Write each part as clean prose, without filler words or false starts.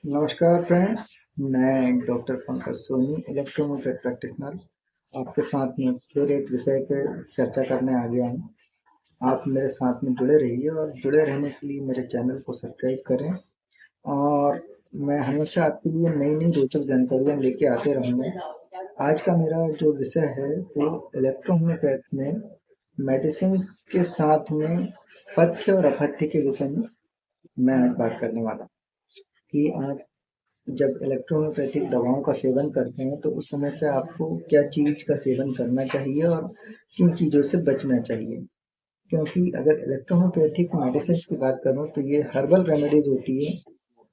नमस्कार फ्रेंड्स। मैं doctor Pankaj Soni, electromotive practitioner, आपके साथ में फिर एक विषय पर चर्चा करने आ गया हूँ। आप मेरे साथ में जुड़े रहिए और जुड़े रहने के लिए मेरे चैनल को सब्सक्राइब करें। और मैं हमेशा आपके लिए नई नई रोचक जानकारियाँ लेके आते रहूँगा। आज का मेरा जो विषय है वो इलेक्ट्रोहोम्योपैथ में मेडिसिन्स के साथ में पथ्य और अपथ्य के विषय में मैं आज बात करने वाला हूँ कि आप जब इलेक्ट्रोहोम्योपैथिक दवाओं का सेवन करते हैं तो उस समय पे आपको क्या चीज़ का सेवन करना चाहिए और किन चीज़ों से बचना चाहिए। क्योंकि अगर इलेक्ट्रोहोम्योपैथिक मेडिसिन की बात करूँ तो ये हर्बल रेमेडीज होती है,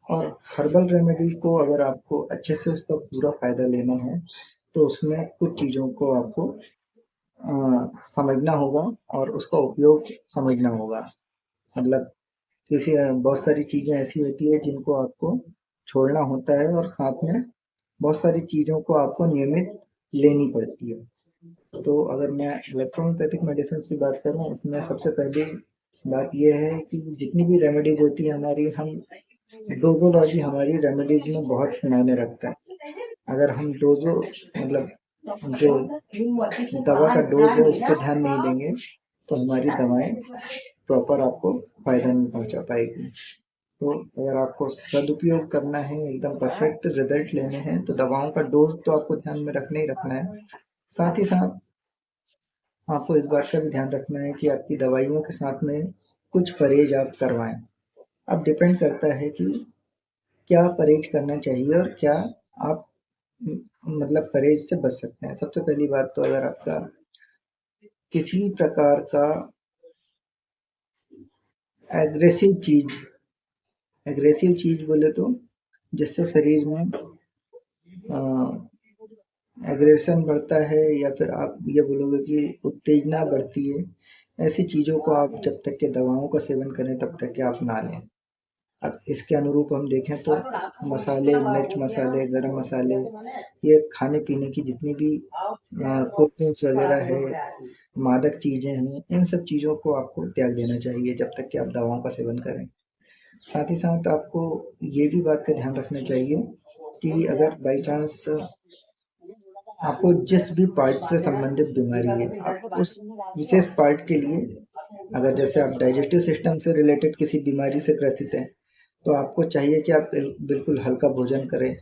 और हर्बल रेमेडी को अगर आपको अच्छे से उसका पूरा फ़ायदा लेना है तो उसमें कुछ चीज़ों को आपको समझना होगा और उसका उपयोग समझना होगा। मतलब बहुत सारी चीज़ें ऐसी होती है जिनको आपको छोड़ना होता है, और साथ में बहुत सारी चीज़ों को आपको नियमित लेनी पड़ती है। तो अगर मैं इलेक्ट्रोहोम्योपैथिक मेडिसिन की बात करूँ, उसमें सबसे पहली बात ये है कि जितनी भी रेमेडीज होती है हमारी, हम डोजोलॉजी हमारी रेमेडीज में बहुत मायने रखता है। अगर हम डोजो मतलब जो दवा का डोज है उस पर ध्यान नहीं देंगे तो हमारी दवाएं प्रॉपर आपको फायदा नहीं पहुंचा पाएगी। तो अगर आपको सदुपयोग करना है, एकदम परफेक्ट रिजल्ट लेने हैं, तो दवाओं का डोज तो आपको ध्यान में रखना ही रखना है। साथ ही साथ आपको इस बात का भी ध्यान रखना है कि आपकी दवाइयों के साथ में कुछ परहेज आप करवाएं। अब डिपेंड करता है कि क्या परहेज करना चाहिए और क्या आप मतलब परहेज से बच सकते हैं। सबसे पहली बात तो अगर आपका किसी प्रकार का एग्रेसिव चीज एग्रेसिव चीज बोले तो जिससे शरीर में एग्रेशन बढ़ता है, या फिर आप ये बोलोगे कि उत्तेजना बढ़ती है, ऐसी चीज़ों को आप जब तक के दवाओं का सेवन करें तब तक के आप ना लें। अब इसके अनुरूप हम देखें तो मसाले, मिर्च मसाले, गरम मसाले, ये खाने पीने की जितनी भी कोल्ड ड्रिंक्स वगैरह है, मादक चीज़ें हैं, इन सब चीज़ों को आपको त्याग देना चाहिए जब तक कि आप दवाओं का सेवन करें। साथ ही साथ आपको ये भी बात का ध्यान रखना चाहिए कि अगर बाई चांस आपको जिस भी पार्ट से संबंधित बीमारी है, आप उस विशेष पार्ट के लिए, अगर जैसे आप डाइजेस्टिव सिस्टम से रिलेटेड किसी बीमारी से ग्रसित हैं, तो आपको चाहिए कि आप बिल्कुल हल्का भोजन करें।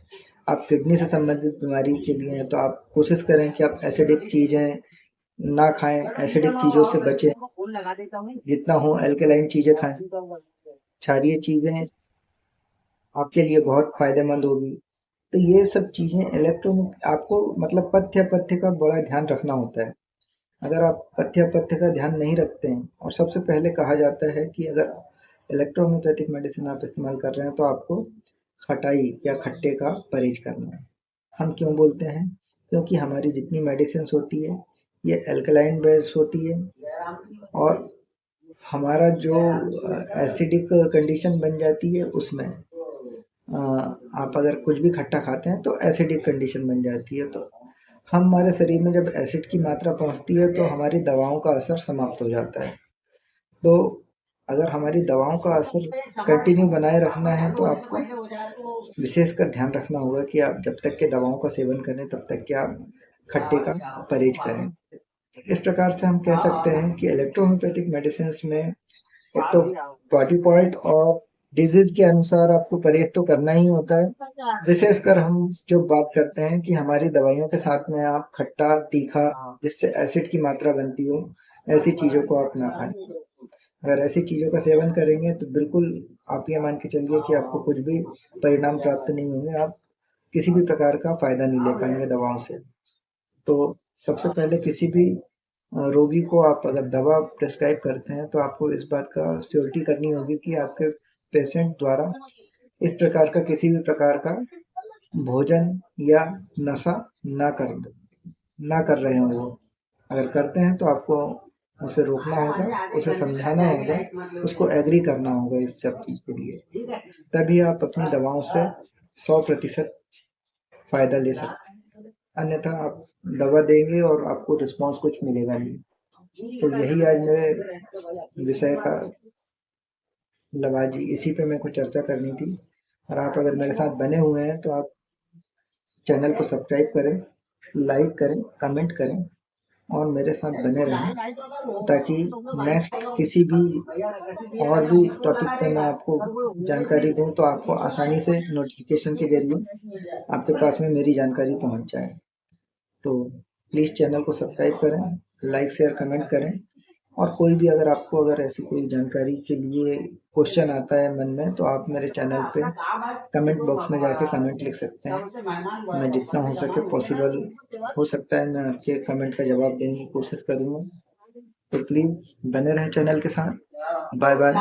आप किडनी से संबंधित बीमारी के लिए हैं तो आप कोशिश करें कि आप एसिडिक चीज़ें ना खाएं, एसिडिक चीज़ों से बचें, जितना हो अल्कलाइन चीज़ें खाएं। क्षारीय चीज़ें आपके लिए बहुत फायदेमंद होगी। तो ये सब चीज़ें इलेक्ट्रॉन आपको मतलब पथ्य पथ्य का बड़ा ध्यान रखना होता है। अगर आप पथ्य पथ्य का ध्यान नहीं रखते हैं, और सबसे पहले कहा जाता है कि अगर इलेक्ट्रोहोम्योपैथिक मेडिसिन आप इस्तेमाल कर रहे हैं तो आपको खटाई या खट्टे का परहेज करना है। हम क्यों बोलते हैं? क्योंकि हमारी जितनी मेडिसिन होती है ये अल्कलाइन बेस्ड होती है, और हमारा जो एसिडिक कंडीशन बन जाती है उसमें आप अगर कुछ भी खट्टा खाते हैं तो एसिडिक कंडीशन बन जाती है। तो हमारे शरीर में जब एसिड की मात्रा पहुंचती है तो हमारी दवाओं का असर समाप्त हो जाता है। तो अगर हमारी दवाओं का असर कंटिन्यू बनाए रखना है तो आपको विशेषकर ध्यान रखना होगा कि आप जब तक के दवाओं का सेवन करें तब तक के आप खट्टे का परहेज करें। इस प्रकार से हम कह सकते हैं कि इलेक्ट्रोहोम्योपैथिक मेडिसिन में एक तो बॉडी पार्ट और डिजीज के अनुसार आपको परहेज तो करना ही होता है। विशेषकर हम जो बात करते हैं कि हमारी दवाइयों के साथ में आप खट्टा, तीखा, जिससे एसिड की मात्रा बनती हो, ऐसी चीज़ों को आप ना खाएं। अगर ऐसी चीज़ों का सेवन करेंगे तो बिल्कुल आप ये मान के चलिए कि आपको कुछ भी परिणाम प्राप्त नहीं होंगे, आप किसी भी प्रकार का फ़ायदा नहीं ले पाएँगे दवाओं से। तो सबसे पहले किसी भी रोगी को आप अगर दवा प्रिस्क्राइब करते हैं तो आपको इस बात का श्योरिटी करनी होगी कि आपके पेशेंट द्वारा इस प्रकार का किसी भी प्रकार का भोजन या नशा ना कर ना कर रहे हों वो। अगर करते हैं तो आपको उसे रोकना होगा, उसे समझाना होगा, उसको एग्री करना होगा इस सब चीज़ के लिए। तभी आप अपनी दवाओं से 100% फ़ायदा ले सकते हैं। अन्यथा आप दवा देंगे और आपको रिस्पॉन्स कुछ मिलेगा नहीं। तो यही आज मेरे विषय का मतलब आज इसी पे मेरे को चर्चा करनी थी। और आप अगर मेरे साथ बने हुए हैं तो आप चैनल को सब्सक्राइब करें, लाइक करें, कमेंट करें और मेरे साथ बने रहें, ताकि नेक्स्ट किसी भी और भी टॉपिक पे मैं आपको जानकारी दूँ तो आपको आसानी से नोटिफिकेशन के ज़रिए आपके पास में मेरी जानकारी पहुँच जाए। तो प्लीज़ चैनल को सब्सक्राइब करें, लाइक, शेयर, कमेंट करें और कोई भी अगर ऐसी कोई जानकारी के लिए क्वेश्चन आता है मन में तो आप मेरे चैनल पे कमेंट बॉक्स में जाके कमेंट लिख सकते हैं। मैं जितना हो सके पॉसिबल हो सकता है मैं आपके कमेंट का जवाब देने की कोशिश करूँगा। तो प्लीज़ बने रहें चैनल के साथ। Bye bye.